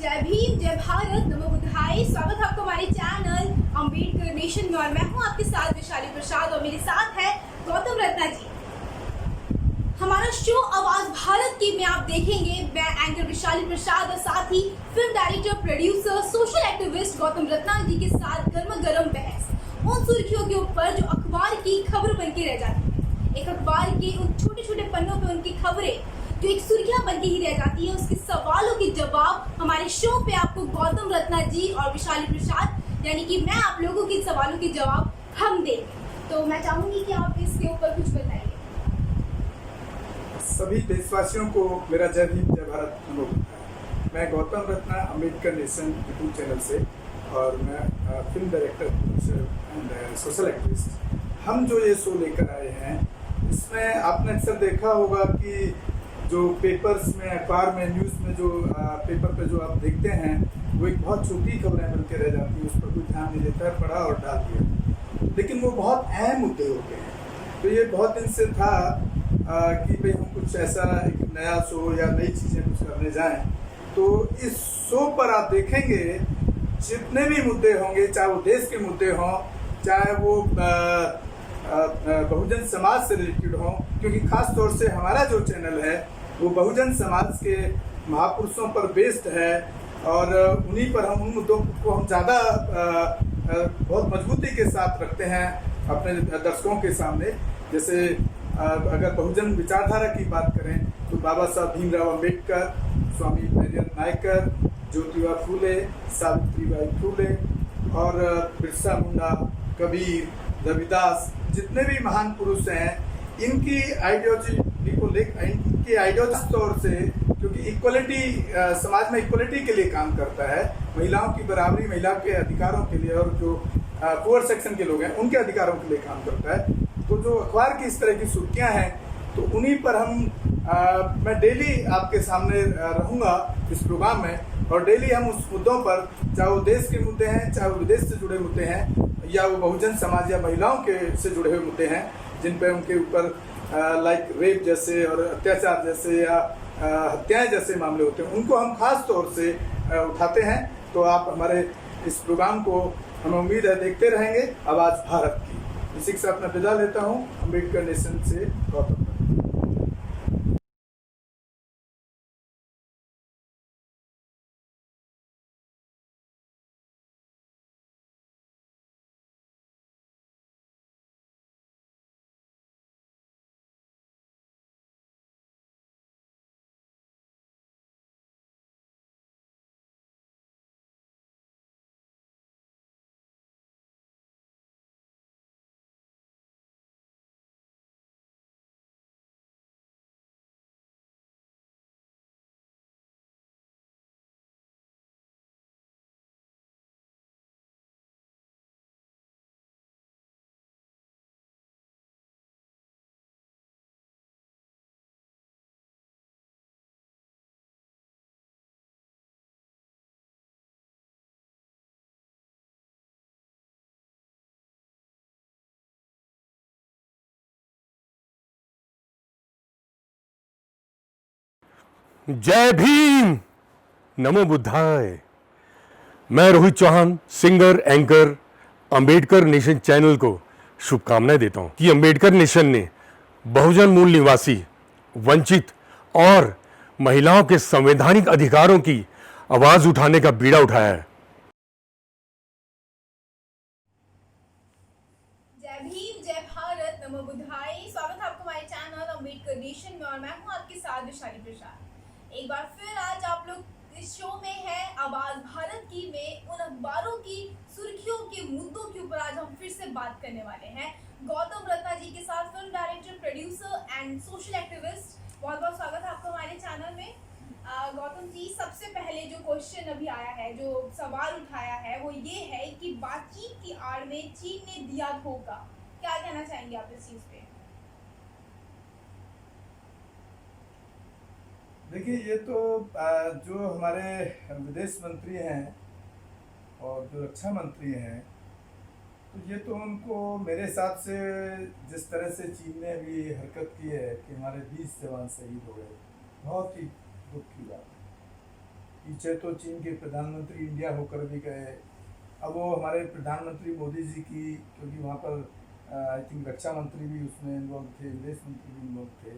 जय भीम, जय भारत, नमो बुद्धाय। स्वागत है आपका हमारे चैनल अम्बेडकर नेशन में और मैं हूं आपके साथ वैशाली प्रसाद और मेरे साथ है गौतम रत्ना जी। हमारा शो आवाज भारत की में आप देखेंगे मैं एंकर वैशाली प्रसाद और साथ ही film director, producer, social activist Gautam Ratna ji के साथ गर्मा गर्म बहस उन सुर्खियों के ऊपर जो अखबार की खबर बन के रह जाती है। एक अखबार के उन छोटे छोटे पन्नों पे उनकी खबरें जो एक सुर्खियां बन के ही रह जाती है, उसके सवालों के जवाब हमारे शो पे आपको गौतम रत्ना जी और वैशाली प्रसाद यानी कि मैं आप लोगों के सवालों के जवाब हम देंगे। तो मैं चाहूंगी कि आप इसके ऊपर कुछ बताइए। सभी देशवासियों को मेरा जय भीम, जय भारत, नमो बुद्धाय। मैं Gautam Ratna Ambedkar nation YouTube channel से और मैं film director, producer and social activist. हम जो ये शो लेकर आए हैं इसमें आपने अक्सर देखा होगा कि जो पेपर्स में, अखबार में, न्यूज़ में जो पेपर पे जो आप देखते हैं वो एक बहुत छोटी खबरें बन के रह जाती हैं, उस पर कोई ध्यान नहीं देता है, पढ़ा और डाल दिया। लेकिन वो बहुत अहम मुद्दे होते हैं। तो ये बहुत दिन से था कि भाई हम कुछ ऐसा एक नया शो या नई चीज़ें कुछ करने जाएं। तो इस शो पर आप देखेंगे जितने भी मुद्दे होंगे, चाहे वो देश के मुद्दे हों, चाहे वो बहुजन समाज से रिलेटेड हों, क्योंकि खास तौर से हमारा जो चैनल है वो बहुजन समाज के महापुरुषों पर बेस्ड है और उन्हीं पर हम उन मुद्दों को हम ज़्यादा बहुत मजबूती के साथ रखते हैं अपने दर्शकों के सामने। जैसे अगर बहुजन विचारधारा की बात करें तो बाबा साहब भीमराव अम्बेडकर, स्वामी पेरियार नायकर, ज्योतिबा फूले, सावित्रीबाई फूले और बिरसा मुंडा, कबीर, रविदास, जितने भी महान पुरुष हैं इनकी आइडियोलॉजी को लेकर, इनकी आइडियोलॉजी तौर से, क्योंकि इक्वलिटी, समाज में इक्वलिटी के लिए काम करता है, महिलाओं की बराबरी, महिलाओं के अधिकारों के लिए और जो पुअर सेक्शन के लोग हैं उनके अधिकारों के लिए काम करता है। तो जो अखबार की इस तरह की सुर्खियां हैं तो उन्हीं पर मैं डेली आपके सामने रहूँगा इस प्रोग्राम में और डेली हम उस मुद्दों पर, चाहे वो देश के मुद्दे हैं, चाहे वो विदेश से जुड़े मुद्दे हैं या वो बहुजन समाज या महिलाओं के से जुड़े हुए मुद्दे हैं जिन पे उनके ऊपर लाइक रेप जैसे और अत्याचार जैसे या हत्याएं जैसे मामले होते हैं, उनको हम खास तौर से उठाते हैं। तो आप हमारे इस प्रोग्राम को, हमें उम्मीद है, देखते रहेंगे। आवाज़ भारत की। इसी के साथ मैं विदा लेता हूँ अम्बेडकर नेशन से गौतम। जय भीम, नमो बुद्धाय। मैं Rohit Chauhan, singer, anchor, Ambedkar nation channel को शुभकामनाएं देता हूं कि अंबेडकर नेशन ने बहुजन मूल निवासी, वंचित और महिलाओं के संवैधानिक अधिकारों की आवाज उठाने का बीड़ा उठाया है। जय भीम, जय भारत, नमो बुद्धाय। स्वागत है आपका हमारे चैनल अम्बेडकर नेशन में और मैं हूं आपके साथ वैशाली प्रसाद। एक बार फिर आज आप लोग इस शो में है आवाज भारत की में उन अखबारों की सुर्खियों के मुद्दों के ऊपर आज हम फिर से बात करने वाले हैं गौतम रत्ना जी के साथ, film director, producer and social activist. बहुत बहुत स्वागत है आपका हमारे चैनल में। गौतम जी, सबसे पहले जो क्वेश्चन अभी आया है, जो सवाल उठाया है, वो ये है कि बातचीत की आड़ में चीन ने दिया धोखा। क्या कहना चाहेंगे आप इस चीज पे? देखिए, ये तो जो हमारे विदेश मंत्री हैं और जो रक्षा मंत्री हैं, तो ये तो उनको, मेरे हिसाब से, जिस तरह से चीन ने भी हरकत की है कि हमारे 20 जवान शहीद हो गए, बहुत ही दुख की बात है। पीछे तो चीन के प्रधानमंत्री इंडिया होकर भी गए। अब वो हमारे प्रधानमंत्री मोदी जी की, क्योंकि वहाँ पर आई थिंक रक्षा मंत्री भी उसमें इन्वॉल्व थे, विदेश मंत्री भी इन्वॉल्व थे।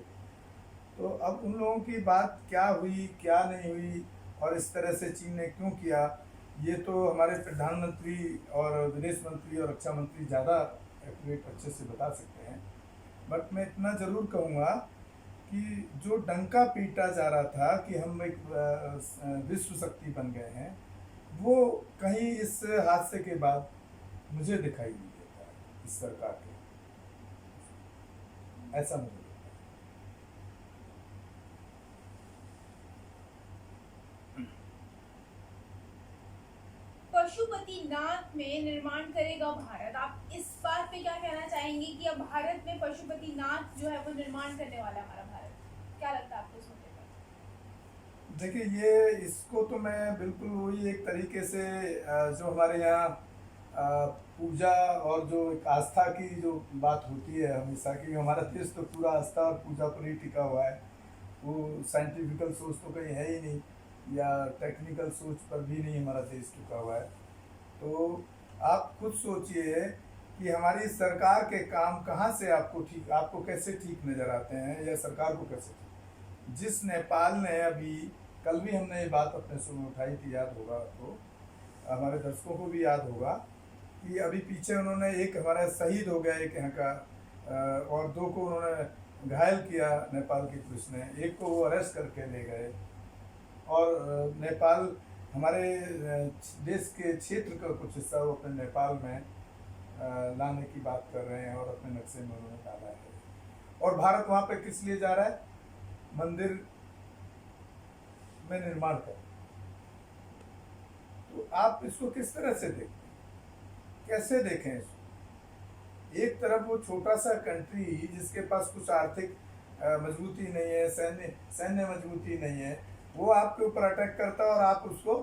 तो अब उन लोगों की बात क्या हुई क्या नहीं हुई और इस तरह से चीन ने क्यों किया, ये तो हमारे प्रधानमंत्री और विदेश मंत्री और रक्षा मंत्री ज़्यादा एक्यूरेट अच्छे से बता सकते हैं। बट मैं इतना ज़रूर कहूँगा कि जो डंका पीटा जा रहा था कि हम एक विश्व शक्ति बन गए हैं, वो कहीं इस हादसे के बाद मुझे दिखाई नहीं देता है इस सरकार के, ऐसा मुझे लगता पशुपतिनाथ में निर्माण करेगा भारत। आप इस बात पे क्या कहना चाहेंगे कि अब भारत में पशुपतिनाथ जो है वो निर्माण करने वाला है हमारा भारत, क्या लगता है आपको इस मुद्दे पर? देखिए, ये इसको तो मैं बिल्कुल वही एक तरीके से जो हमारे यहाँ पूजा और जो एक आस्था की जो बात होती है हमेशा की, हमारा देश तो पूरा आस्था और पूजा पर ही टिका हुआ है। वो साइंटिफिकल सोच तो कहीं है ही नहीं, या टेक्निकल सोच पर भी नहीं हमारा देश टिका हुआ है। तो आप खुद सोचिए कि हमारी सरकार के काम कहाँ से आपको कैसे ठीक नज़र आते हैं, या सरकार को कैसे ठीक। जिस नेपाल ने अभी, कल भी हमने ये बात अपने शो में उठाई थी, याद होगा आपको, हमारे दर्शकों को भी याद होगा कि अभी पीछे उन्होंने एक हमारा शहीद हो गया एक यहाँ का, और 2 को उन्होंने घायल किया नेपाल की पुलिस ने, एक को वो अरेस्ट करके ले गए। और नेपाल हमारे देश के क्षेत्र का कुछ हिस्सा वो अपने नेपाल में लाने की बात कर रहे हैं और अपने नक्शे में उन्होंने डाला है। और भारत वहाँ पे किस लिए जा रहा है? मंदिर में निर्माण कर। तो आप इसको किस तरह से देखते हैं, कैसे देखें इसको? एक तरफ वो छोटा सा कंट्री जिसके पास कुछ आर्थिक मजबूती नहीं है, सैन्य मजबूती नहीं है, वो आपके ऊपर अटैक करता है और आप उसको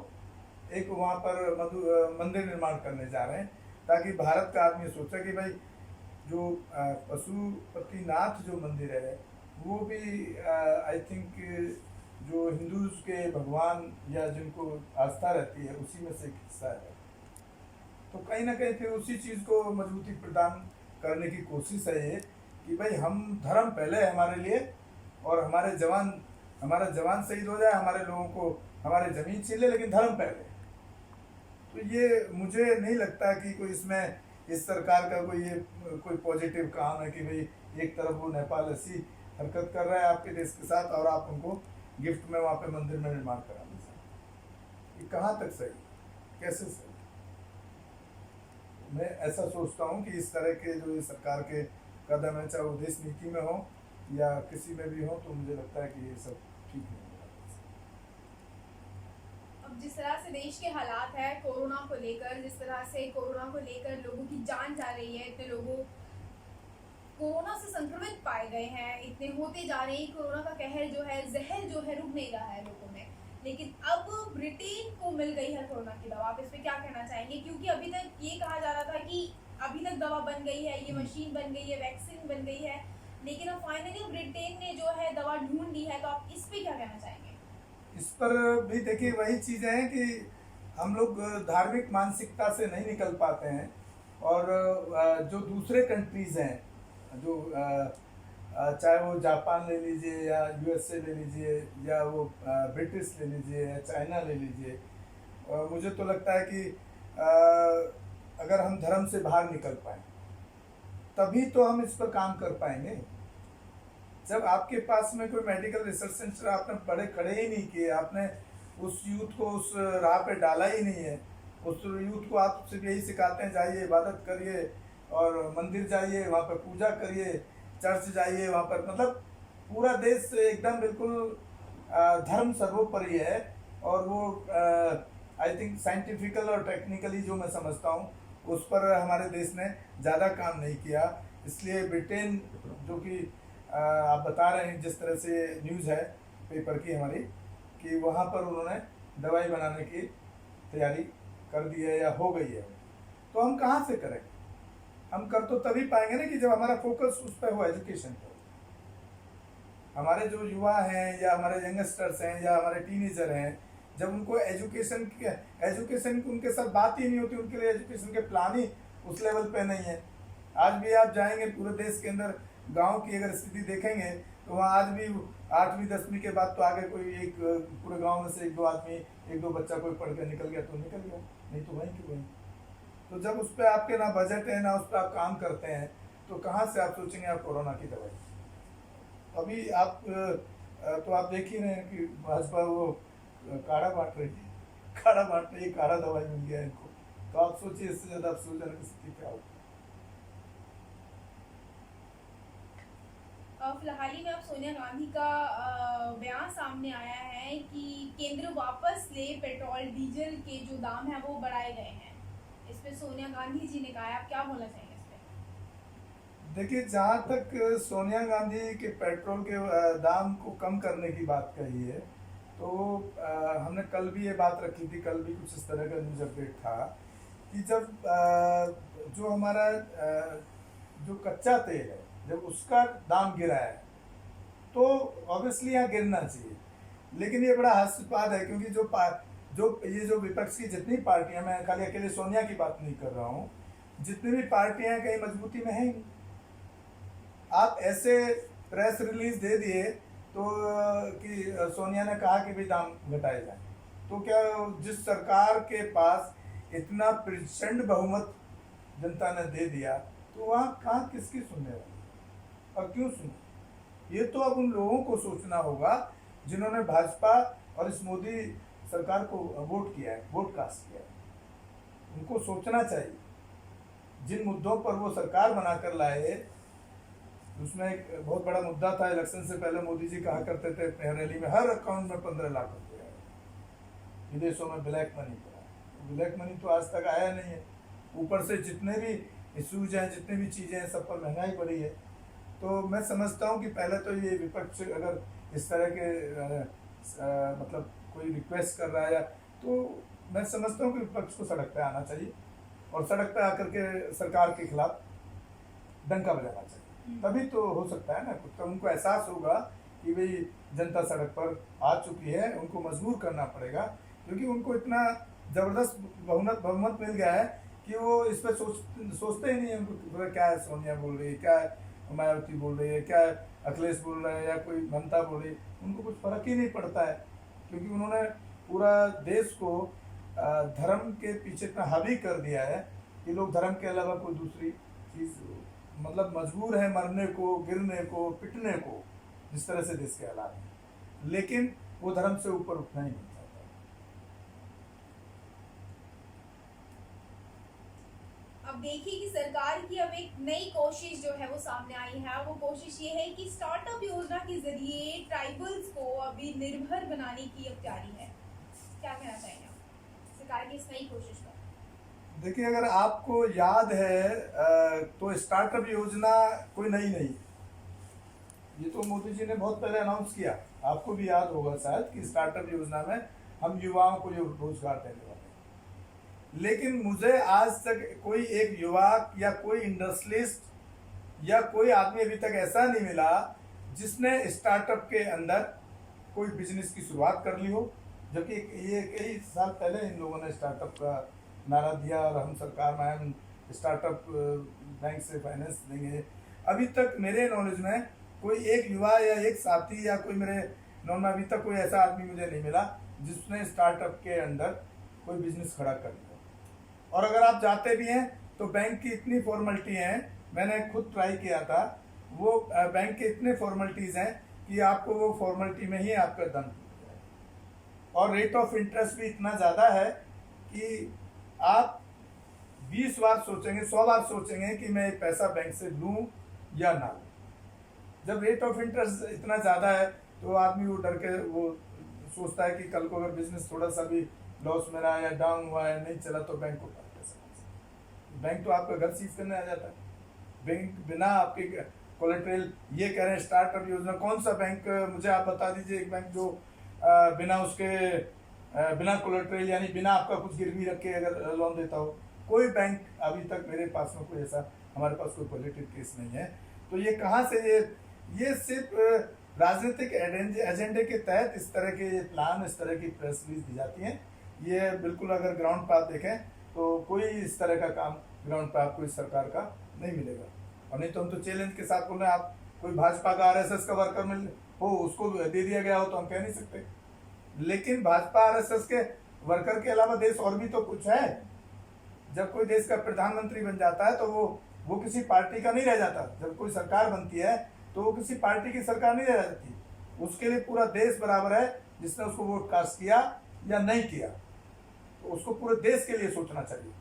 एक वहाँ पर मंदिर निर्माण करने जा रहे हैं, ताकि भारत का आदमी सोचे कि भाई जो पशुपतिनाथ जो मंदिर है वो भी आई थिंक जो हिंदूज के भगवान या जिनको आस्था रहती है उसी में से एक हिस्सा है। तो कहीं ना कहीं फिर उसी चीज़ को मजबूती प्रदान करने की कोशिश है ये कि भाई हम धर्म पहले है हमारे लिए, और हमारा जवान शहीद हो जाए, हमारे लोगों को हमारे ज़मीन छीन ले, लेकिन धर्म पहले। तो ये मुझे नहीं लगता कि कोई इसमें इस सरकार का कोई पॉजिटिव काम है कि भाई एक तरफ वो नेपाल ऐसी हरकत कर रहा है आपके देश के साथ और आप उनको गिफ्ट में वहाँ पे मंदिर में निर्माण कराने से, ये कहाँ तक सही, कैसे सही? मैं ऐसा सोचता हूँ कि इस तरह के जो सरकार के कदम है, चाहे वो देश नीति में हो या किसी में भी हो, तो मुझे लगता है कि ये सब ठीक नहीं होगा। अब जिस तरह से देश के हालात है कोरोना को लेकर, जिस तरह से कोरोना को लेकर लोगों की जान जा रही है, इतने लोगों कोरोना से संक्रमित पाए गए हैं, इतने होते जा रहे हैं, कोरोना का कहर जो है, जहर जो है रुक नहीं रहा है लोगों में। लेकिन अब ब्रिटेन को मिल गई है कोरोना की दवा, आप इस पे क्या कहना चाहेंगे? क्योंकि अभी तक ये कहा जा रहा था कि अभी तक दवा बन गई है, ये मशीन बन गई है, वैक्सीन बन गई है, लेकिन अब फाइनली ब्रिटेन ने जो है दवा ढूंढ ली है। तो आप इस पे क्या कहना चाहेंगे? इस पर भी देखिए वही चीज़ें हैं कि हम लोग धार्मिक मानसिकता से नहीं निकल पाते हैं, और जो दूसरे कंट्रीज़ हैं, जो चाहे वो जापान ले लीजिए या यूएसए ले लीजिए या वो ब्रिटिश ले लीजिए या चाइना ले लीजिए, मुझे तो लगता है कि अगर हम धर्म से बाहर निकल पाए तभी तो हम इस पर काम कर पाएंगे। जब आपके पास में कोई मेडिकल रिसर्च सेंटर आपने खड़े ही नहीं किए, आपने उस यूथ को उस राह पे डाला ही नहीं है, उस यूथ को आप सिर्फ यही सिखाते हैं जाइए इबादत करिए और मंदिर जाइए वहाँ पर पूजा करिए, चर्च जाइए वहाँ पर, मतलब पूरा देश एकदम बिल्कुल धर्म सर्वोपरि है। और वो आई थिंक साइंटिफिकल और टेक्निकली जो मैं समझता हूँ उस पर हमारे देश ने ज़्यादा काम नहीं किया। इसलिए ब्रिटेन, जो कि आप बता रहे हैं जिस तरह से न्यूज़ है पेपर की हमारी, कि वहाँ पर उन्होंने दवाई बनाने की तैयारी कर दी है या हो गई है, तो हम कहाँ से करेंगे? हम कर तो तभी पाएंगे ना कि जब हमारा फोकस उस पर हो, एजुकेशन पर। हमारे जो युवा हैं या हमारे यंगस्टर्स हैं या हमारे टीनेजर हैं जब उनको एजुकेशन की उनके साथ बात ही नहीं होती, उनके लिए एजुकेशन के प्लान ही उस लेवल पे नहीं है। आज भी आप जाएंगे पूरे देश के अंदर, गांव की अगर स्थिति देखेंगे तो वहाँ आज भी 8वीं 10वीं के बाद तो आगे कोई एक पूरे गांव में से एक दो आदमी, एक दो बच्चा कोई पढ़ के निकल गया तो निकल गया, नहीं तो वहीं की वहीं। तो जब उस पर आपके ना बजट है ना उस पर आप काम करते हैं तो कहाँ से आप सोचेंगे आप कोरोना की दवाई। अभी आप तो आप देख ही रहे हैं कि भाजपा वो काढ़ा बांट रही है, काढ़ा बांट रही है, काढ़ा दवाई मिल गया इनको। तो आप सोचिए इससे ज्यादा अफसोसजनक स्थिति क्या होगी। फिलहाल ही में अब सोनिया गांधी का बयान सामने आया है कि केंद्र वापस ले पेट्रोल डीजल के जो दाम है वो बढ़ाए गए हैं। इस पे सोनिया गांधी जी ने कहा है, आप क्या बोलना चाहेंगे इस पे? देखिए, जहाँ तक सोनिया गांधी के पेट्रोल के दाम को कम करने की बात कही है तो हमने कल भी ये बात रखी थी, कल भी कुछ इस तरह का न्यूज अपडेट था कि जब जो हमारा जो कच्चा तेल है जब उसका दाम गिरा है तो ऑब्वियसली यहाँ गिरना चाहिए। लेकिन ये बड़ा हास्यास्पद है क्योंकि जो विपक्ष की जितनी पार्टियां, मैं खाली अकेले सोनिया की बात नहीं कर रहा हूँ, जितनी भी पार्टियां कहीं मजबूती में हैं। आप ऐसे प्रेस रिलीज दे दिए तो कि सोनिया ने कहा कि भाई दाम घटाए जाए, तो क्या जिस सरकार के पास इतना प्रचंड बहुमत जनता ने दे दिया तो वहाँ कहाँ किसकी सुनने वाली और क्यों सुने? ये तो अब उन लोगों को सोचना होगा जिन्होंने भाजपा और इस मोदी सरकार को वोट किया है, वोट कास्ट किया है। उनको सोचना चाहिए जिन मुद्दों पर वो सरकार बनाकर लाए। उसमें एक बहुत बड़ा मुद्दा था, इलेक्शन से पहले मोदी जी कहा करते थे रैली में हर अकाउंट में 15 लाख रुपए आए, विदेशों में ब्लैक मनी पड़ा। ब्लैक मनी तो आज तक आया नहीं है। ऊपर से जितने भी इशूज हैं, जितनी भी चीज़ें हैं, सब पर महंगाई बढ़ी है। तो मैं समझता हूँ कि पहले तो ये विपक्ष अगर इस तरह के मतलब कोई रिक्वेस्ट कर रहा है तो मैं समझता हूँ कि विपक्ष को सड़क पे आना चाहिए और सड़क पे आकर के सरकार के खिलाफ डंका बजाना चाहिए। तभी तो हो सकता है ना कुछ, तो उनको एहसास होगा कि भाई जनता सड़क पर आ चुकी है, उनको मजबूर करना पड़ेगा क्योंकि उनको इतना ज़बरदस्त बहुमत मिल गया है कि वो इस पर सोचते ही नहीं है। उनको क्या है सोनिया बोल रही है, क्या है मायावती बोल रही है, क्या है अखिलेश बोल रहा है या कोई ममता बोल रही है, उनको कुछ फर्क ही नहीं पड़ता है क्योंकि उन्होंने पूरा देश को धर्म के पीछे इतना हावी कर दिया है कि लोग धर्म के अलावा कोई दूसरी चीज़ मतलब मजबूर है मरने को, गिरने को, पिटने को, जिस तरह से देश के हालात हैं, लेकिन वो धर्म से ऊपर उठना ही नहीं चाहता। अब देखिए कि सरकार की अब एक नई कोशिश जो है वो सामने आई है। वो कोशिश ये है कि स्टार्टअप योजना के जरिए ट्राइबल्स को अभी निर्भर बनाने की अब तैयारी है। क्या कहना चाहेंगे आप सरकार की इस नई कोशिश पर? देखिए, अगर आपको याद है तो स्टार्टअप योजना कोई नई नहीं, ये तो मोदी जी ने बहुत पहले अनाउंस किया। आपको भी याद होगा शायद कि स्टार्टअप योजना में हम युवाओं को जो रोजगार देने वाले हैं। लेकिन मुझे आज तक कोई एक युवा या कोई इंडस्ट्रियलिस्ट या कोई आदमी अभी तक ऐसा नहीं मिला जिसने स्टार्टअप के अंदर कोई बिजनेस की शुरुआत कर ली हो, जबकि ये कई साल पहले इन लोगों ने स्टार्टअप का नारा दिया और हम सरकार में हम स्टार्टअप बैंक से फाइनेंस देंगे। अभी तक मेरे नॉलेज में कोई एक युवा या एक साथी या कोई मेरे नॉन में अभी तक कोई ऐसा आदमी मुझे नहीं मिला जिसने स्टार्टअप के अंदर कोई बिजनेस खड़ा कर लिया। और अगर आप जाते भी हैं तो बैंक की इतनी फॉर्मेलिटी हैं, मैंने खुद ट्राई किया था, वो बैंक के इतने फॉर्मेलिटीज़ हैं कि आपको वो फॉर्मेलिटी में ही आपका दम टूट जाए। और रेट ऑफ इंटरेस्ट भी इतना ज़्यादा है कि आप 20 बार सोचेंगे, 100 बार सोचेंगे कि मैं पैसा बैंक से लूँ या ना लूँ। जब रेट ऑफ इंटरेस्ट इतना ज़्यादा है तो आदमी वो डर के वो सोचता है कि कल को अगर बिजनेस थोड़ा सा भी लॉस में रहा या डाउन हुआ है, नहीं चला, तो बैंक को बैंक तो आपका घर सीज करने आ जाता है। बैंक बिना आपके कोलेट्रल, ये कह रहे हैं स्टार्टअप योजना, कौन सा बैंक मुझे आप बता दीजिए एक बैंक जो बिना उसके बिना कोलेट्रल यानी बिना आपका कुछ गिरवी रख के अगर लोन देता हो। कोई बैंक अभी तक मेरे पास में कोई ऐसा, हमारे पास कोई पॉजिटिव केस नहीं है। तो ये कहाँ से ये सिर्फ राजनीतिक एजेंडे के तहत इस तरह के प्लान, इस तरह की प्रेस रिलीज दी जाती हैं। ये बिल्कुल अगर ग्राउंड पर आप देखें तो कोई इस तरह का काम ग्राउंड पर आपको इस सरकार का नहीं मिलेगा। और नहीं तो हम तो चैलेंज के साथ बोल रहे हैं, आप कोई भाजपा का आरएसएस का वर्कर मिल हो, उसको दे दिया गया हो तो हम कह नहीं सकते। लेकिन भाजपा आरएसएस के वर्कर के अलावा देश और भी तो कुछ है। जब कोई देश का प्रधानमंत्री बन जाता है तो वो किसी पार्टी का नहीं रह जाता। जब कोई सरकार बनती है तो वो किसी पार्टी की सरकार नहीं रह जाती। उसके लिए पूरा देश बराबर है, जिसने उसको वोट कास्ट किया या नहीं किया, तो उसको पूरे देश के लिए सोचना चाहिए।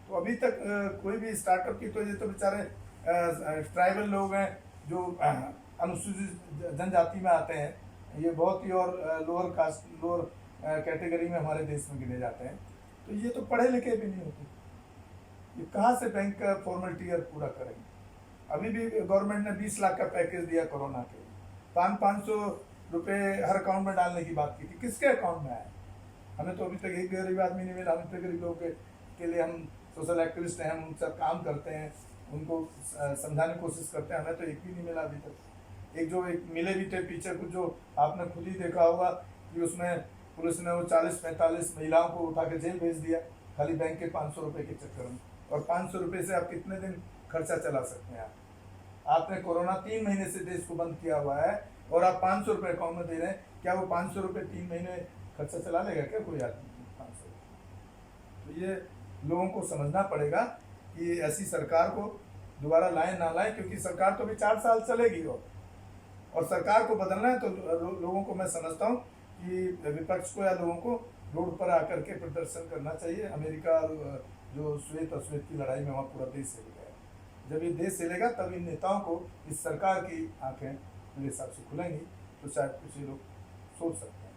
तो अभी तक कोई भी स्टार्टअप की, तो ये तो बेचारे ट्राइबल लोग हैं जो अनुसूचित जनजाति में आते हैं, ये बहुत ही और लोअर कास्ट, लोअर कैटेगरी में हमारे देश में गिने जाते हैं। तो ये तो पढ़े लिखे भी नहीं होते, ये कहाँ से बैंक का फॉर्मेलिटी पूरा करेंगे। अभी भी गवर्नमेंट ने 20 लाख का पैकेज दिया कोरोना के, 500 रुपये हर अकाउंट में डालने की बात की थी। किसके अकाउंट में आया? हमें तो अभी तक एक गरीब आदमी नहीं मिला। हम इतने गरीब लोगों के लिए हम सोशल एक्टिविस्ट हैं, हम उनसे काम करते हैं, उनको समझाने की कोशिश करते हैं, हमें तो एक भी नहीं मिला अभी तक। एक मिले भी थे पीछे कुछ, जो आपने खुद ही देखा होगा कि उसमें पुलिस ने वो 40-45 महिलाओं को उठा के जेल भेज दिया, खाली बैंक के 500 रुपये के चक्कर में। और 500 रुपये से आप कितने दिन खर्चा चला सकते हैं? आपने कोरोना 3 महीने से देश को बंद किया हुआ है और आप 500 रुपये अकाउंट में दे रहे हैं। क्या वो 500 रुपये 3 महीने खर्चा चला लेगा क्या कोई आदमी? 500? तो ये लोगों को समझना पड़ेगा कि ऐसी सरकार को दोबारा लाएं ना लाएं, क्योंकि सरकार तो अभी 4 साल चलेगी। और सरकार को बदलना है तो लोगों को, मैं समझता हूँ कि विपक्ष को या लोगों को रोड पर आकर के प्रदर्शन करना चाहिए। अमेरिका जो श्वेत अश्वेत की लड़ाई में वहाँ पूरा देश हिल गया। जब ये देश हिलेगा तब इन नेताओं को, इस सरकार की आंखें मेरे हिसाब से खुलेंगी, तो शायद कुछ लोग सोच सकते हैं।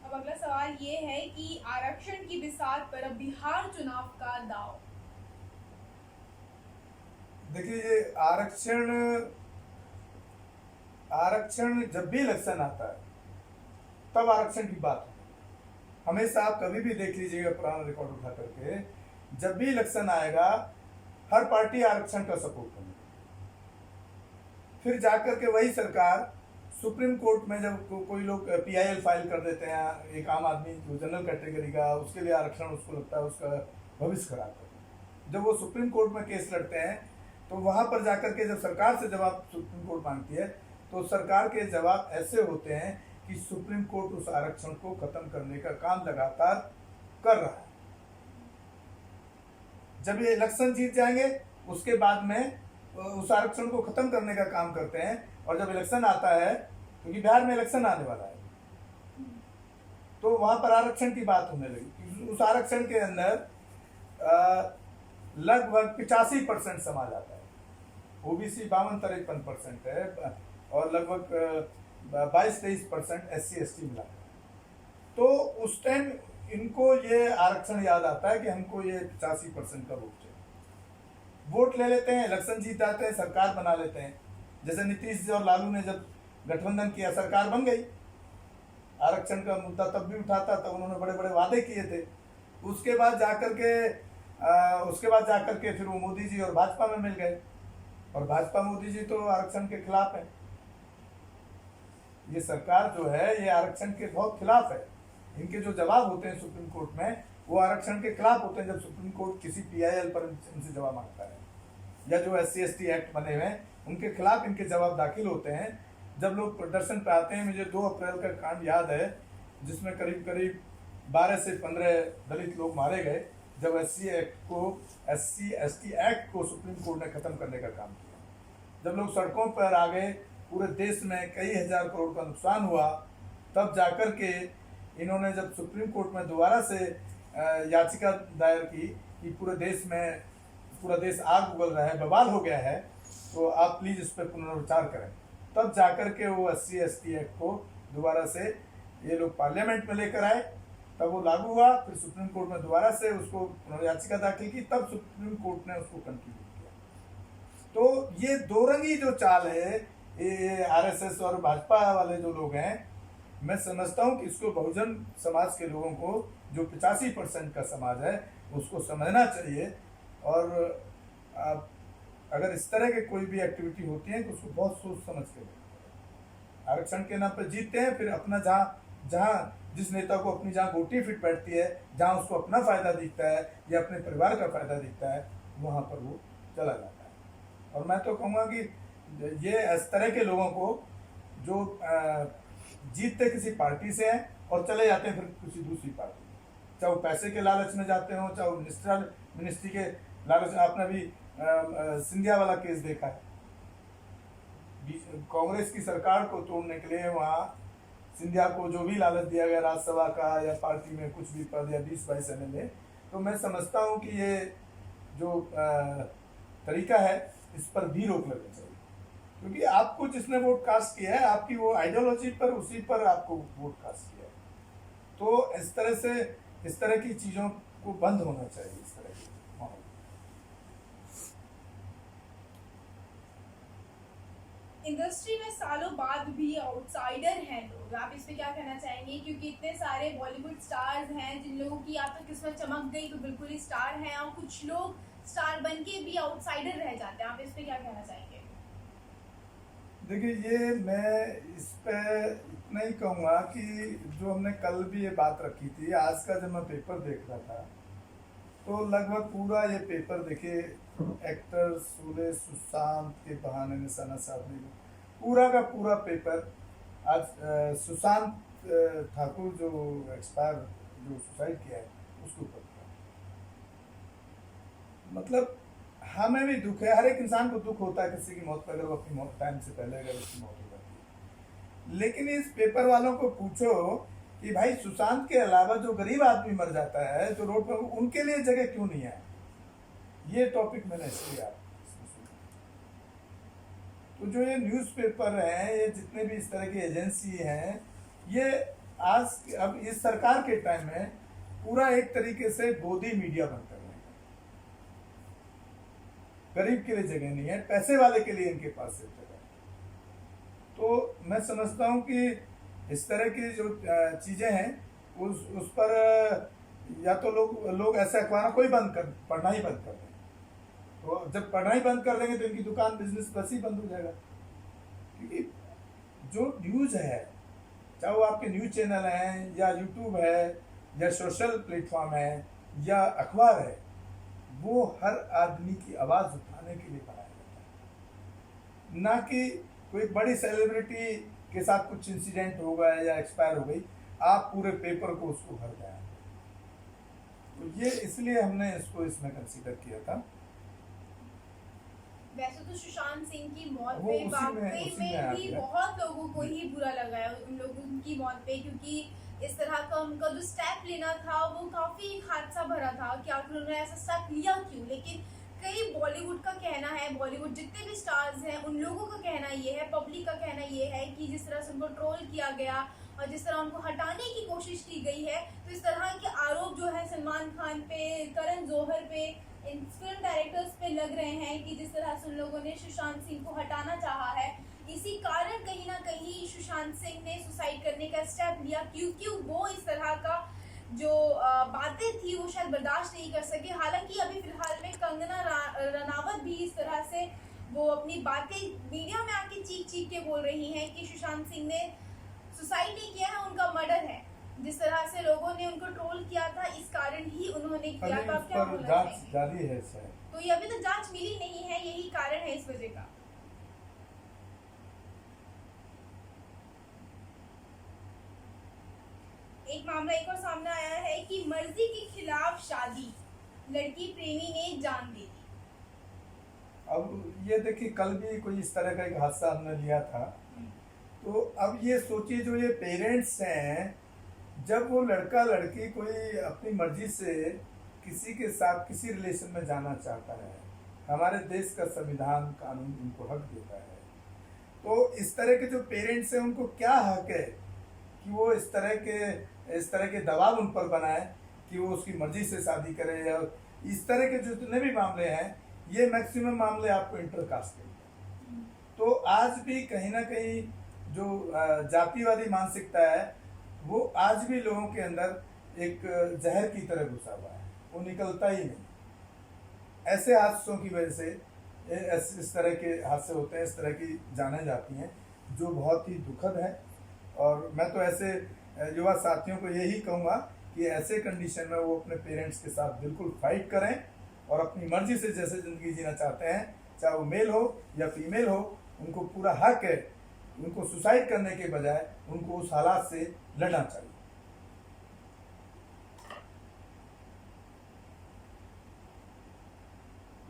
अब अगला सवाल ये है कि आरक्षण की बिसात पर अब बिहार चुनाव का दाव। देखिए, ये आरक्षण जब भी इलेक्शन आता है तब आरक्षण की बात होती है। हमेशा आप कभी भी देख लीजिएगा पुराना रिकॉर्ड उठा करके, जब भी इलेक्शन आएगा हर पार्टी आरक्षण का सपोर्ट करेगी। फिर जाकर के वही सरकार सुप्रीम कोर्ट में जब कोई लोग PIL फाइल कर देते हैं, एक आम आदमी जो जनरल कैटेगरी का, उसके लिए आरक्षण उसको लगता है उसका भविष्य खराब कर। जब वो सुप्रीम कोर्ट में केस लड़ते हैं तो वहां पर जाकर के जब सरकार से जवाब सुप्रीम कोर्ट मांगती है तो सरकार के जवाब ऐसे होते हैं कि सुप्रीम कोर्ट उस आरक्षण को खत्म करने का काम लगातार कर रहा है। जब ये इलेक्शन जीत जाएंगे उसके बाद में उस आरक्षण को खत्म करने का काम करते हैं। और जब इलेक्शन आता है, क्योंकि बिहार में इलेक्शन आने वाला है, तो वहां पर आरक्षण की बात होने लगी। उस आरक्षण के अंदर लगभग 85% समाज आता है। OBC 52-53% है और लगभग 22-23% SC/ST मिला है। तो उस टाइम इनको ये आरक्षण याद आता है कि हमको ये 85% का वोट चाहिए। वोट ले लेते हैं, इलेक्शन जीत जाते हैं, सरकार बना लेते हैं। जैसे नीतीश जी और लालू ने जब गठबंधन किया, सरकार बन गई। आरक्षण का मुद्दा तब भी उठाता, तब उन्होंने बड़े बड़े वादे किए थे। उसके बाद जाकर के फिर वो मोदी जी और भाजपा में मिल गए, और भाजपा मोदी जी तो आरक्षण के खिलाफ है। ये सरकार जो है ये आरक्षण के बहुत खिलाफ है। इनके जो जवाब होते हैं सुप्रीम कोर्ट में वो आरक्षण के खिलाफ होते हैं। जब सुप्रीम कोर्ट किसी PIL पर इनसे जवाब मांगता है, या जो SC/ST एक्ट बने हुए हैं उनके खिलाफ इनके जवाब दाखिल होते हैं। जब लोग प्रदर्शन पे आते हैं, मुझे 2 अप्रैल का कांड याद है जिसमें करीब 12 से 15 दलित लोग मारे गए, जब SC/ST एक्ट को सुप्रीम कोर्ट ने खत्म करने का काम किया। जब लोग सड़कों पर आ गए, पूरे देश में कई हजार करोड़ का नुकसान हुआ, तब जाकर के इन्होंने जब सुप्रीम कोर्ट में दोबारा से याचिका दायर की कि पूरा देश आग उगल रहा है, बवाल हो गया है, तो आप प्लीज इस पर पुनर्विचार करें। तब जाकर के वो SC/ST एक्ट को दोबारा से ये लोग पार्लियामेंट में लेकर आए, तब वो लागू हुआ। फिर सुप्रीम कोर्ट में दोबारा से उसको पुनर्याचिका दाखिल की, तब सुप्रीम कोर्ट ने उसको कंटिन्यू किया। तो ये दो रंगी जो चाल है, ये RSS और भाजपा वाले जो लोग हैं, मैं समझता हूँ कि इसको बहुजन समाज के लोगों को, जो 85% का समाज है, उसको समझना चाहिए। और अगर इस तरह के कोई भी एक्टिविटी होती है तो उसको बहुत सोच समझ के लेना पड़ेगा। आरक्षण के नाम पर जीतते हैं, फिर अपना जहाँ जहाँ जिस नेता को अपनी जहाँ गोटी फिट बैठती है, जहाँ उसको अपना फायदा दिखता है या अपने परिवार का फायदा दिखता है, वहाँ पर वो चला जाता है। और मैं तो कहूँगा कि ये इस तरह के लोगों को जो जीतते किसी पार्टी से हैं और चले जाते हैं फिर किसी दूसरी पार्टी में, चाहे वो पैसे के लालच में जाते हो, चाहे वो मिनिस्ट्री के लालच में। आपने भी सिंधिया वाला केस देखा है, कांग्रेस की सरकार को तोड़ने के लिए वहाँ सिंधिया को जो भी लालच दिया गया राज्यसभा का या पार्टी में कुछ भी पद या 20-22 MLA, तो मैं समझता हूँ कि ये जो तरीका है इस पर भी रोक लगनी चाहिए, क्योंकि आपको जिसने वोट कास्ट किया है आपकी वो आइडियोलॉजी पर, उसी पर आपको वोट कास्ट किया है। तो इस तरह की चीज़ों को बंद होना चाहिए, इस तरह की माहौल। इंडस्ट्री में सालों बाद भी आउटसाइडर हैं लोग, आप इस पे क्या कहना चाहेंगे? क्योंकि इतने सारे बॉलीवुड स्टार्स हैं जिन लोगों की या तो किस्मत चमक गई तो बिल्कुल ही स्टार हैं, और कुछ लोग स्टार बन के भी आउटसाइडर रह जाते हैं, आप इस पे क्या कहना चाहेंगे? देखिए, ये मैं इस पे इतना ही कहूँगा कि जो हमने कल भी ये बात रखी थी, आज का जब मैं पेपर देख रहा था तो लगभग पूरा ये पेपर देखिए एक्टर शोले सुशांत के बहाने निशाना साधने का पूरा का पूरा पेपर आज सुशांत ठाकुर जो एक्सपायर, जो सुसाइड किया है, उसके ऊपर था। मतलब हमें भी दुख है, हर एक इंसान को दुख होता है किसी की मौत पर, अगर वो अपनी मौत टाइम से पहले अगर उसकी मौत हो जाती है। लेकिन इस पेपर वालों को पूछो कि भाई सुशांत के अलावा जो गरीब आदमी मर जाता है जो रोड पर, उनके लिए जगह क्यों नहीं है? ये टॉपिक मैंने इसलिए आपको सुना। तो जो ये न्यूज़पेपर हैं, ये जितने भी इस तरह की एजेंसी हैं, ये आज अब इस सरकार के टाइम में पूरा एक तरीके से गोदी मीडिया बनकर रहे हैं। गरीब के लिए जगह नहीं है, पैसे वाले के लिए इनके पास है जगह। तो मैं समझता हूँ कि इस तरह की जो चीज़ें हैं उस पर या तो लोग ऐसा अखबार कोई पढ़ना ही बंद कर दें। तो जब पढ़ना ही बंद कर देंगे तो इनकी दुकान, बिजनेस बस ही बंद हो जाएगा। क्योंकि जो न्यूज़ है, चाहे वो आपके न्यूज़ चैनल हैं या यूट्यूब है या सोशल प्लेटफॉर्म है या अखबार है, वो हर आदमी की आवाज़ उठाने के लिए बनाया जाता है, ना कि कोई बड़ी सेलिब्रिटी के साथ कुछ इंसिडेंट हो गया या एक्सपायर हो गई, आप पूरे पेपर को उसको भर गया। तो ये इसलिए हमने इसको इसमें कंसीडर किया था। वैसे तो सुशांत सिंह की मौत वो पे उसी वाकई में आ में भी गया। बहुत लोगों को ही बुरा लगा है उन लोगों की मौत पे, क्योंकि इस तरह का उनका जो स्टेप लेना था वो काफी हादसा भरा था कि आखिर उन्होंने ऐसा स्टेप लिया क्यों। लेकिन कई बॉलीवुड का कहना है, बॉलीवुड जितने भी स्टार्स हैं उन लोगों का कहना ये है, पब्लिक का कहना ये है कि जिस तरह से उनको ट्रोल किया गया और जिस तरह उनको हटाने की कोशिश की गई है, तो इस तरह के आरोप जो है सलमान खान पे, करण जौहर पे, इन फिल्म डायरेक्टर्स पे लग रहे हैं कि जिस तरह से उन लोगों ने सुशांत सिंह को हटाना चाहा है, इसी कारण कहीं ना कहीं सुशांत सिंह ने सुसाइड करने का स्टेप लिया, क्योंकि वो इस तरह का जो बातें थी वो शायद बर्दाश्त नहीं कर सके। हालांकि अभी फिलहाल में कंगना रनावत भी इस तरह से वो अपनी बातें मीडिया में आके चीख के बोल रही हैं कि सुशांत सिंह ने सुसाइड नहीं किया है, उनका मर्डर है। जिस तरह से लोगों ने उनको ट्रोल किया था, इस कारण ही उन्होंने किया। तो आप क्या बोलना चाहेंगे? जारी है सर। तो ये अभी तक जांच मिली नहीं है, यही कारण है इस वजह का। एक मामला एक और सामने आया है कि मर्जी के खिलाफ शादी, लड़की प्रेमी ने जान दे दी। अब ये देखिए, कल भी कोई इस तरह का एक हादसा हमने लिया था। तो अब ये सोचिए, जो ये पेरेंट्स हैं, जब वो लड़का लड़की कोई अपनी मर्जी से किसी के साथ किसी रिलेशन में जाना चाहता है, हमारे देश का संविधान कानून उनको हक देता है, तो इस तरह के जो पेरेंट्स हैं उनको क्या हक है कि वो इस तरह के दबाव उन पर बनाए कि वो उसकी मर्जी से शादी करे। या इस तरह के जितने भी मामले हैं, ये मैक्सिमम मामले आपको इंटरकास्ट के। तो आज भी कहीं ना कहीं जो जातिवादी मानसिकता है वो आज भी लोगों के अंदर एक जहर की तरह घुसा हुआ है, वो निकलता ही नहीं। ऐसे हादसों की वजह से इस तरह के हादसे होते हैं, इस तरह की जानें जाती हैं, जो बहुत ही दुखद है। और मैं तो ऐसे युवा साथियों को यही कहूँगा कि ऐसे कंडीशन में वो अपने पेरेंट्स के साथ बिल्कुल फाइट करें और अपनी मर्जी से जैसे ज़िंदगी जीना चाहते हैं, चाहे वो मेल हो या फीमेल हो, उनको पूरा हक है। उनको सुसाइड करने के बजाय उनको उस हालात से लड़ना चाहिए।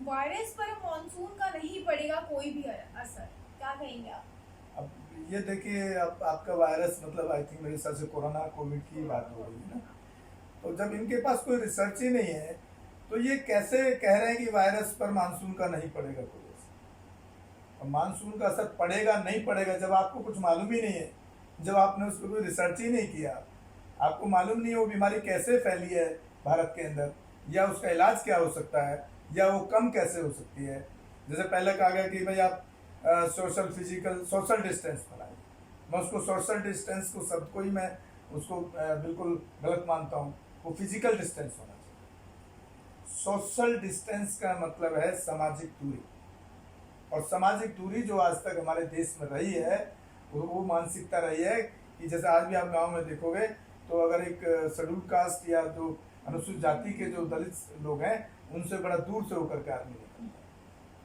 वायरस पर मॉनसून का नहीं पड़ेगा कोई भी असर, क्या कहेंगे आप? अब ये देखिए, अब आपका वायरस मतलब आई थिंक मेरे हिसाब से कोरोना कोविड की बात हो रही है ना, तो जब इनके पास कोई रिसर्च ही नहीं है तो ये कैसे कह रहे हैं कि वायरस पर मानसून का नहीं पड़ेगा कोई असर। अब मानसून का असर पड़ेगा नहीं पड़ेगा जब आपको कुछ मालूम ही नहीं है, जब आपने उस पर कोई रिसर्च ही नहीं किया, आपको मालूम नहीं है वो बीमारी कैसे फैली है भारत के अंदर, या उसका इलाज क्या हो सकता है, या वो कम कैसे हो सकती है। जैसे पहले कहा गया कि भाई आप सोशल डिस्टेंस बनाए, मैं उसको सोशल डिस्टेंस को शब्द को ही मैं उसको बिल्कुल गलत मानता हूँ। वो फिजिकल डिस्टेंस होना चाहिए। सोशल डिस्टेंस का मतलब है सामाजिक दूरी, और सामाजिक दूरी जो आज तक हमारे देश में रही है वो मानसिकता रही है कि जैसे आज भी आप गांव में देखोगे तो अगर एक शेड्यूल कास्ट या जो अनुसूचित जाति के जो दलित लोग हैं उनसे बड़ा दूर से होकर के आदमी निकलता है,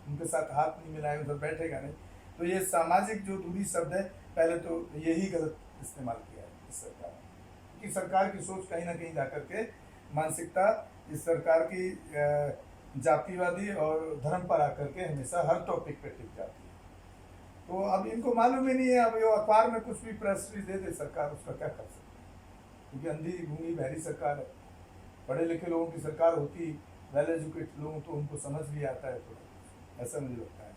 उनके साथ हाथ नहीं मिलाएगा, उधर बैठेगा नहीं। तो ये सामाजिक जो दूरी शब्द है, पहले तो यही गलत इस्तेमाल किया है इस सरकार ने, क्योंकि सरकार की सोच कहीं ना कहीं जाकर के मानसिकता इस सरकार की जातिवादी और धर्म पर आकर के हमेशा हर टॉपिक पे टिक जाती है। तो अब इनको मालूम ही नहीं है, अब ये अखबार में कुछ भी प्रेस रिलीज दे दे सरकार, उसका क्या कर सकती है, क्योंकि अंधी गूंगी बहरी सरकार है। पढ़े लिखे लोगों की सरकार होती, वेल एजुकेटेड लोग, तो उनको समझ भी आता है थोड़ा, ऐसा मुझे लगता है।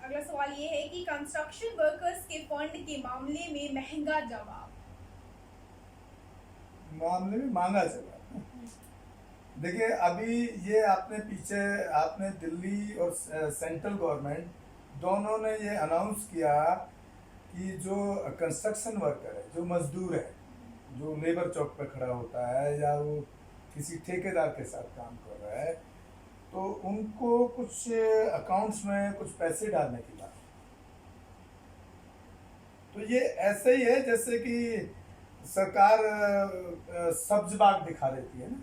अगला सवाल ये है कि कंस्ट्रक्शन वर्कर्स के फंड के मामले में महंगा जवाब। मामले में मांगा जवाब। देखिए, अभी ये आपने दिल्ली और सेंट्रल गवर्नमेंट दोनों ने ये अनाउंस किया कि जो कंस्ट्रक्शन वर्कर है, जो मजदूर है, जो लेबर चौक पर खड़ा होता है या वो किसी ठेकेदार के साथ काम कर रहा है, तो उनको कुछ अकाउंट्स में कुछ पैसे डालने की बात। तो ये ऐसे ही है जैसे कि सरकार सब्ज बाग दिखा देती है ना।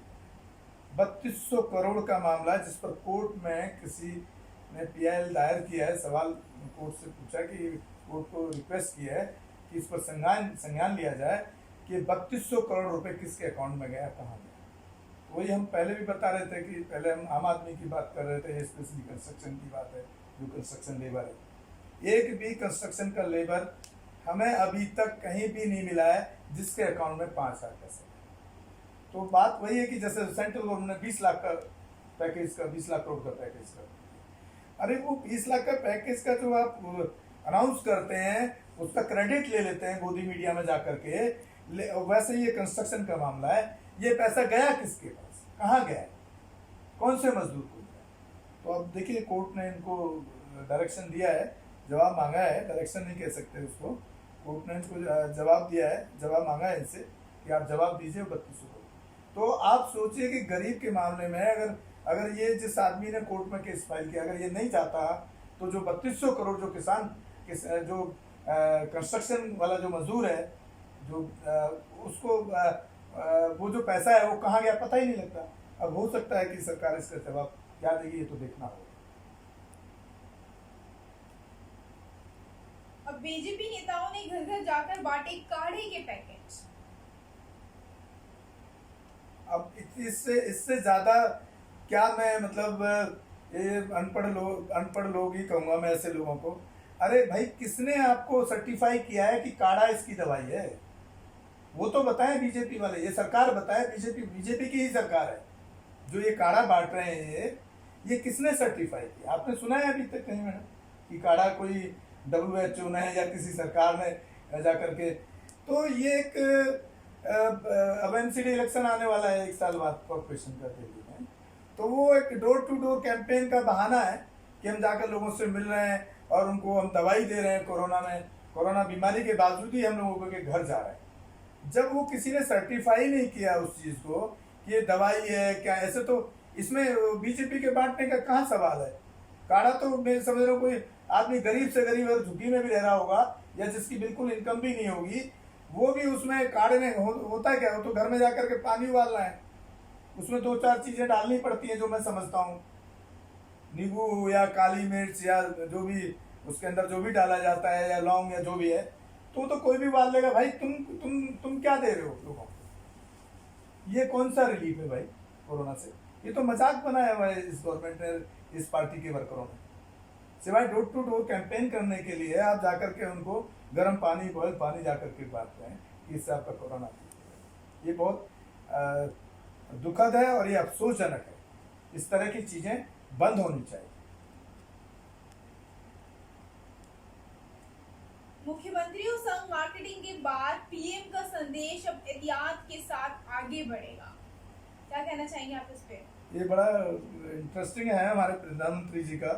3200 करोड़ का मामला है जिस पर कोर्ट में किसी ने पीआईएल दायर किया है, सवाल कोर्ट से पूछा कि कोर्ट को रिक्वेस्ट किया है कि इस पर संज्ञान लिया जाए कि 3200 करोड़ रुपए किसके अकाउंट में गया, कहाँ गया। वही हम पहले भी बता रहे थे कि पहले हम आम आदमी की बात कर रहे थे, स्पेशली कंस्ट्रक्शन की बात है, जो कंस्ट्रक्शन लेबर है। एक भी कंस्ट्रक्शन का लेबर हमें अभी तक कहीं भी नहीं मिला है जिसके अकाउंट में 5 लाख पैसे। तो बात वही है कि जैसे सेंट्रल गवर्नमेंट ने 20 लाख का पैकेज का 20 लाख करोड़ का पैकेज का, अरे वो 20 लाख का पैकेज का जो आप अनाउंस करते हैं उसका क्रेडिट ले लेते हैं गोदी मीडिया में जाकर के, वैसे ही ये कंस्ट्रक्शन का मामला है। ये पैसा गया किसके पास, कहाँ गया, कौन से मजदूर को गया। तो अब देखिए, कोर्ट ने इनको डायरेक्शन दिया है, जवाब मांगा है, डायरेक्शन नहीं कह सकते उसको, कोर्ट ने इनको जवाब दिया है, जवाब मांगा है इनसे कि आप जवाब दीजिए 3200 करोड़। तो आप सोचिए कि गरीब के मामले में अगर ये जिस आदमी ने कोर्ट में केस फाइल किया अगर ये नहीं चाहता, तो जो 3200 करोड़ जो जो कंस्ट्रक्शन वाला जो मजदूर है, जो उसको वो जो पैसा है वो कहाँ गया पता ही नहीं लगता। अब हो सकता है कि सरकार इसका जवाब क्या देगी, ये तो देखना होगा। अब बीजेपी नेताओं ने घर घर जाकर बांटे काढ़े के पैकेट। अब इससे ज्यादा क्या मैं मतलब ये अनपढ़ लोग ही कहूँगा मैं ऐसे लोगों को। अरे भाई, किसने आपको सर्टिफाई किया है कि काढ़ा इसकी दवाई है, वो तो बताएं बीजेपी वाले, ये सरकार बताए, बीजेपी की ही सरकार है जो ये काढ़ा बांट रहे हैं। ये किसने सर्टिफाई किया, आपने सुना है अभी तक कहीं मैडम कि काढ़ा कोई WHO ने या किसी सरकार ने जा करके। तो ये एक अब एमसीडी इलेक्शन आने वाला है 1 साल बाद कॉर्पोरेशन का दिल्ली में, तो वो एक डोर टू डोर कैंपेन का बहाना है कि हम जाकर लोगों से मिल रहे हैं और उनको हम दवाई दे रहे हैं। कोरोना बीमारी के बावजूद ही हम लोगों के घर जा रहे हैं। जब वो किसी ने सर्टिफाई नहीं किया उस चीज़ को कि ये दवाई है क्या, ऐसे तो इसमें बीजेपी के बांटने का कहाँ सवाल है। काढ़ा तो मैं समझ रहा हूँ कोई आदमी गरीब से गरीब और झुग्गी में भी रह रहा होगा या जिसकी बिल्कुल इनकम भी नहीं होगी, वो भी उसमें काढ़े में होता है क्या, वो तो घर में जाकर के पानी उबालना है, उसमें 2-4 चीजें डालनी पड़ती हैं जो मैं समझता हूँ, नींबू या काली मिर्च या जो भी उसके अंदर जो भी डाला जाता है या लौंग या जो भी है, तो कोई भी उबाल लेगा। भाई तुम क्या दे रहे हो लोगों को, ये कौन सा रिलीफ है भाई कोरोना से? ये तो मजाक बनाया हुआ है इस गवर्नमेंट ने, इस पार्टी के वर्करों ने। सिवाय डोर टू डोर कैंपेन करने के लिए आप जाकर के उनको गर्म पानी, बॉयल पानी जाकर के बांटते हैं कि इससे आपका कोरोना, ये बहुत दुखद है और ये अफसोसजनक है। इस तरह की चीजें बंद होनी चाहिए। मुख्यमंत्रियों संग मार्केटिंग के बाद पीएम का संदेश अब एहतियात के साथ आगे बढ़ेगा, क्या कहना चाहेंगे आप इस पे? ये बड़ा इंटरेस्टिंग है हमारे प्रधानमंत्री जी का।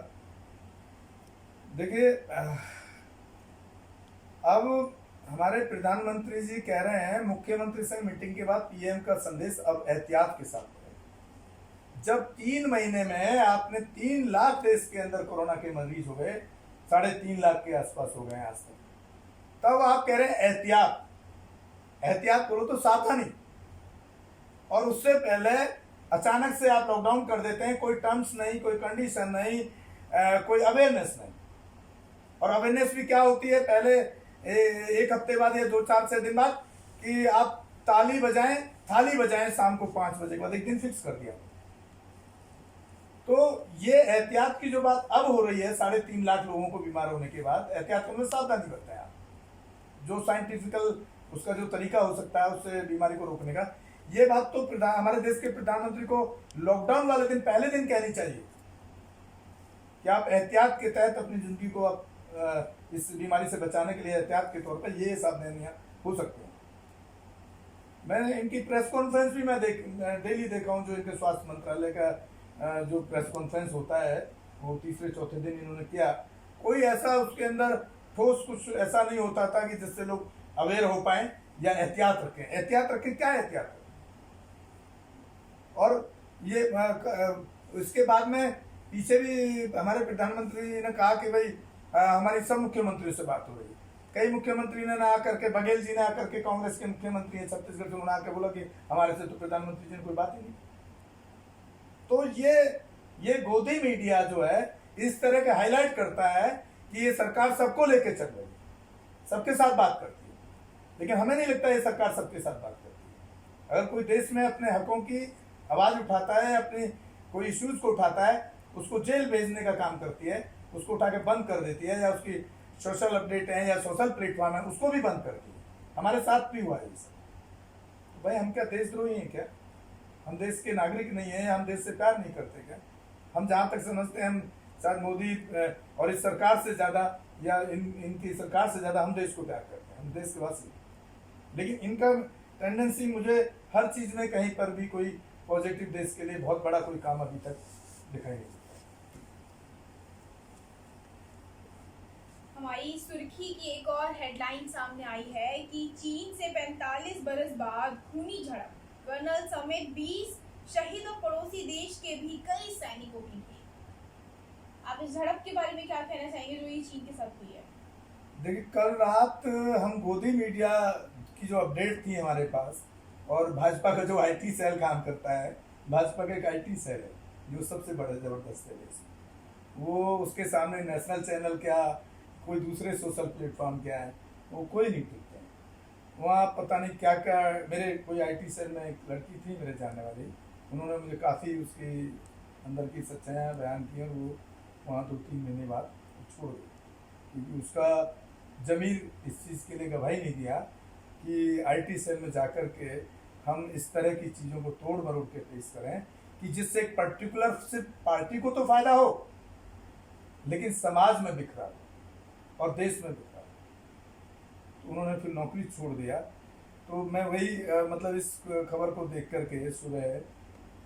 देखिए, अब हमारे प्रधानमंत्री जी कह रहे हैं मुख्यमंत्री से मीटिंग के बाद पीएम का संदेश अब एहतियात के साथ है। जब 3 महीने में आपने 3 लाख देश के अंदर कोरोना के मरीज हो गए, 3.5 लाख के आसपास हो गए आज तक, तब आप कह रहे हैं एहतियात। एहतियात बोलो तो सावधानी, और उससे पहले अचानक से आप लॉकडाउन कर देते हैं, कोई टर्म्स नहीं, कोई कंडीशन नहीं, कोई अवेयरनेस नहीं। और अवेयरनेस भी क्या होती है, पहले एक हफ्ते बाद या 2-4-6 दिन बाद कि आप थाली बजाएं शाम को 5 बजे के बाद, एक दिन फिक्स कर दिया। तो ये एहतियात की जो बात अब हो रही है, 3.5 लाख लोगों को बीमार होने के बाद एहतियात करने में सावधानी बरतें आप। जो साइंटिफिकल उसका जो तरीका हो सकता है उससे बीमारी को रोकने का, ये बात तो हमारे देश के प्रधानमंत्री को लॉकडाउन वाले दिन, पहले दिन कहनी चाहिए कि आप एहतियात के तहत अपनी जिंदगी को आप इस बीमारी से बचाने के लिए एहतियात के तौर पर ये सावधानियां हो सकती हैं। मैंने इनकी प्रेस कॉन्फ्रेंस भी मैं डेली देखा हूँ, जो इनके स्वास्थ्य मंत्रालय का जो प्रेस कॉन्फ्रेंस होता है वो 3-4 दिन इन्होंने किया। कोई ऐसा उसके अंदर ठोस कुछ ऐसा नहीं होता था कि जिससे लोग अवेयर हो पाए या एहतियात रखें। क्या एहतियात रखें? और ये इसके बाद में पीछे भी हमारे प्रधानमंत्री ने कहा कि भाई हमारी सब मुख्यमंत्रियों से बात हो रही है। कई मुख्यमंत्री ने आकर के, बघेल जी ने आकर के, कांग्रेस के मुख्यमंत्री हैं छत्तीसगढ़ के, उन्होंने आकर बोला कि हमारे से तो प्रधानमंत्री जी ने कोई बात ही नहीं। तो ये गोदी मीडिया जो है इस तरह के हाईलाइट करता है कि ये सरकार सबको लेके चल रही है, सबके साथ बात करती है, लेकिन हमें नहीं लगता ये सरकार सबके साथ बात करती है। अगर कोई देश में अपने हकों की आवाज उठाता है, अपने कोई इश्यूज को उठाता है, उसको जेल भेजने का काम करती है, उसको उठा के बंद कर देती है, या उसकी सोशल अपडेट है या सोशल प्लेटफॉर्म है उसको भी बंद करती है। हमारे साथ भी हुआ है इस। तो भाई हम क्या देशद्रोही हैं क्या? हम देश के नागरिक नहीं है, हम देश से प्यार नहीं करते क्या? हम जहाँ तक समझते हैं, हम शायद मोदी और इस सरकार से ज़्यादा या इनकी सरकार से ज़्यादा हम देश को प्यार करते हैं, हम देश के वासी। लेकिन इनका टेंडेंसी मुझे हर चीज़ में कहीं पर भी कोई पॉजिटिव देश के लिए बहुत बड़ा कोई काम अभी तक दिखाई नहीं। हमारी सुर्खी की एक और हेडलाइन सामने आई है कि चीन से 45 बरस बाद खूनी झड़प, कर्नल समेत 20 शहीद और पड़ोसी देश के भी कई सैनिकों की थी। आप इस झड़प के बारे में क्या कहना चाहेंगे जो ये चीन के साथ हुई है? देखिए, कल रात हम गोदी मीडिया की जो अपडेट थी हमारे पास, और भाजपा का जो आईटी सेल काम करता है, भाजपा का एक आईटी सेल है जो सबसे बड़ा जबरदस्त है देश, वो उसके सामने नेशनल चैनल क्या, कोई दूसरे सोशल प्लेटफॉर्म क्या है, वो कोई नहीं टिकते हैं वहाँ। पता नहीं क्या क्या, मेरे कोई आईटी सेल में एक लड़की थी मेरे जानने वाली, उन्होंने मुझे काफ़ी उसकी अंदर की सच्चाइयाँ बयान की, और वो वहाँ 2-3 महीने बाद छोड़ गई, क्योंकि उसका ज़मीर इस चीज़ के लिए गवाही नहीं दिया कि आईटी सेल में जाकर के हम इस तरह की चीज़ों को तोड़ मरोड़ के पेश करें कि जिससे एक पर्टिकुलर सिर्फ पार्टी को तो फायदा हो, लेकिन समाज में बिखरा और देश में बिखरा। तो उन्होंने फिर नौकरी छोड़ दिया। तो मैं वही मतलब इस खबर को देख करके सुबह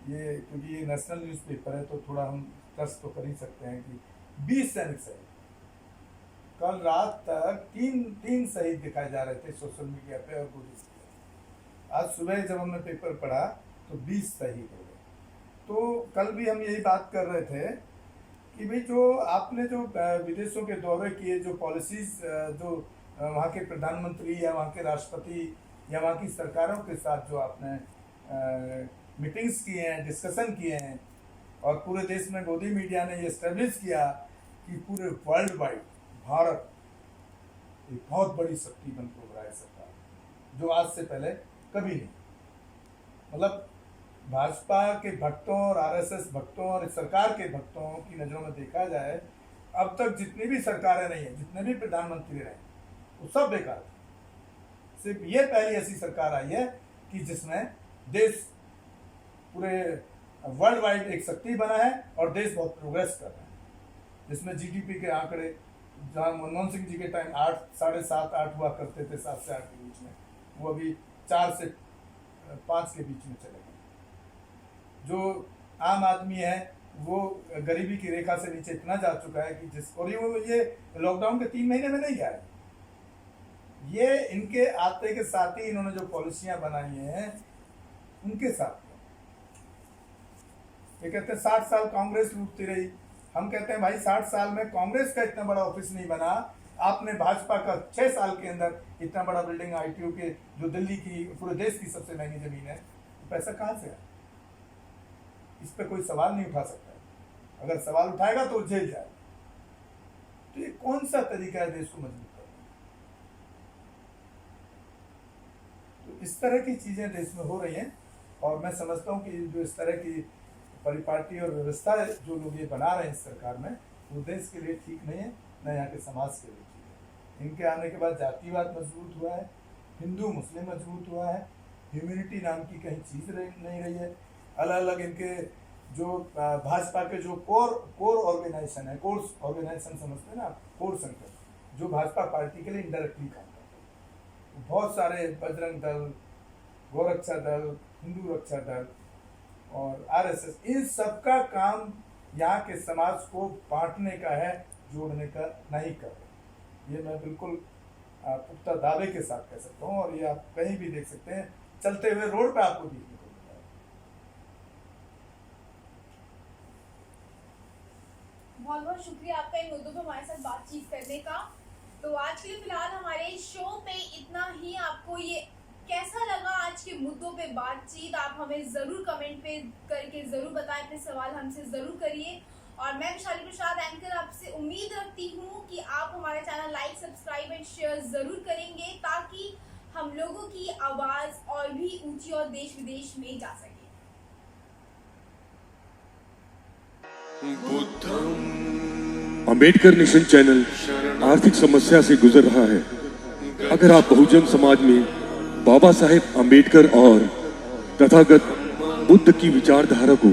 ये, क्योंकि ये नेशनल न्यूज़पेपर है तो थोड़ा हम ट्रस्ट तो कर ही सकते हैं कि 20 सैनिक शहीद, कल रात तक तीन शहीद दिखाए जा रहे थे सोशल मीडिया पे और पुलिस पे। आज सुबह जब हमने पेपर पढ़ा तो 20 शहीद हो गए। तो कल भी हम यही बात कर रहे थे कि भाई जो आपने जो विदेशों के दौरे किए, जो पॉलिसीज जो वहाँ के प्रधानमंत्री या वहाँ के राष्ट्रपति या वहाँ की सरकारों के साथ जो आपने मीटिंग्स किए हैं, डिस्कशन किए हैं, और पूरे देश में मोदी मीडिया ने ये एस्टेब्लिश किया कि पूरे वर्ल्ड वाइड भारत एक बहुत बड़ी शक्ति बन के उभरा है सरकार, जो आज से पहले कभी नहीं। मतलब भाजपा के भक्तों और आरएसएस भक्तों और सरकार के भक्तों की नज़रों में देखा जाए, अब तक जितनी भी सरकारें रही हैं, जितने भी प्रधानमंत्री रहे, वो सब बेकार थे। सिर्फ ये पहली ऐसी सरकार आई है कि जिसमें देश पूरे वर्ल्ड वाइड एक शक्ति बना है और देश बहुत प्रोग्रेस कर रहा है, जिसमें जीडीपी के आंकड़े जहाँ मनमोहन सिंह जी के टाइम 8, 7.5, 8 हुआ करते थे, 7 से 8 के बीच में, वो अभी 4 से 5 के बीच में चले गए। जो आम आदमी है वो गरीबी की रेखा से नीचे इतना जा चुका है कि और ये लॉकडाउन के 3 महीने में नहीं गया है, ये इनके आते के साथ ही इन्होंने जो पॉलिसियां बनाई हैं उनके साथ। ये कहते हैं 60 साल कांग्रेस लूटती रही, हम कहते हैं भाई 60 साल में कांग्रेस का इतना बड़ा ऑफिस नहीं बना, आपने भाजपा का 6 साल के अंदर इतना बड़ा बिल्डिंग आईटीओ के, जो दिल्ली की पूरे देश की सबसे महंगी जमीन है, तो पैसा कहाँ से आया? इस पर कोई सवाल नहीं उठा सकता है। अगर सवाल उठाएगा तो जेल जाए। तो ये कौन सा तरीका है देश को मजबूत करने? तो इस तरह की चीजें देश में हो रही हैं, और मैं समझता हूँ कि जो इस तरह की परिपाटी और व्यवस्था जो लोग ये बना रहे हैं इस सरकार में, वो देश के लिए ठीक नहीं है, न यहाँ के समाज के लिए ठीक है। इनके आने के बाद जातिवाद मजबूत हुआ है, हिंदू मुस्लिम मजबूत हुआ है, ह्यूमैनिटी नाम की कहीं चीज़ नहीं रही है। अलग अलग इनके जो भाजपा के जो कोर ऑर्गेनाइजेशन है, कोर्स ऑर्गेनाइजेशन समझते हैं ना, कोर सेंटर, जो भाजपा पार्टी के लिए इनडायरेक्टली काम करते हैं, बहुत सारे बजरंग दल, गोरक्षा दल, हिंदू रक्षा दल और आरएसएस, इन सबका काम यहाँ के समाज को बांटने का है, जोड़ने का नहीं कर रहे। ये मैं बिल्कुल पुख्ता दावे के साथ कह सकता हूँ, और ये आप कहीं भी देख सकते हैं, चलते हुए रोड पे आपको देखने को मिलता है। बहुत बहुत शुक्रिया आपका इन मुद्दों पर हमारे साथ बातचीत करने का। तो आज के लिए फिलहाल हमारे शो पे इतना ही। आपको ये कैसा लगा आज के मुद्दों पे बातचीत, आप हमें ज़रूर कमेंट पे करके ज़रूर बताएं, अपने सवाल हमसे ज़रूर करिए। और मैं वैशाली प्रसाद एंकर आपसे उम्मीद रखती हूँ कि आप हमारे channel like, subscribe and share ज़रूर करेंगे, ताकि हम लोगों की आवाज़ और भी ऊंची और देश विदेश में जा सके। अंबेडकर नेशन चैनल आर्थिक समस्या से गुजर रहा है। अगर आप बहुजन समाज में बाबा साहेब अंबेडकर और तथागत बुद्ध की विचारधारा को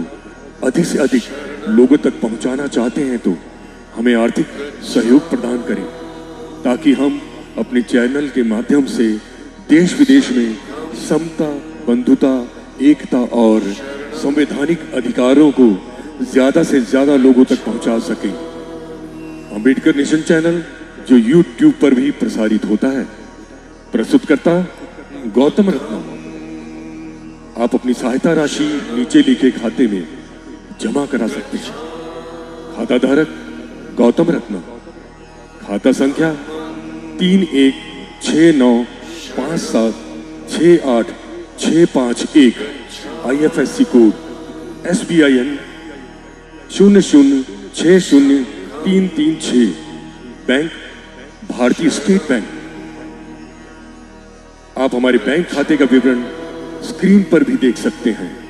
अधिक से अधिक लोगों तक पहुंचाना चाहते हैं, तो हमें आर्थिक सहयोग प्रदान करें, ताकि हम अपने चैनल के माध्यम से देश विदेश में समता, बंधुता, एकता और संवैधानिक अधिकारों को ज्यादा से ज्यादा लोगों तक पहुंचा सकें। अंबेडकर नेशन चैनल जो YouTube पर भी प्रसारित होता है, प्रस्तुत करता गौतम रत्नम। आप अपनी सहायता राशि नीचे लिखे खाते में जमा करा सकते हैं। खाता धारक गौतम रत्नम, खाता संख्या 316957686551, IFSC कोड SBIN 0060336, बैंक भारतीय स्टेट बैंक। आप हमारे बैंक खाते का विवरण स्क्रीन पर भी देख सकते हैं।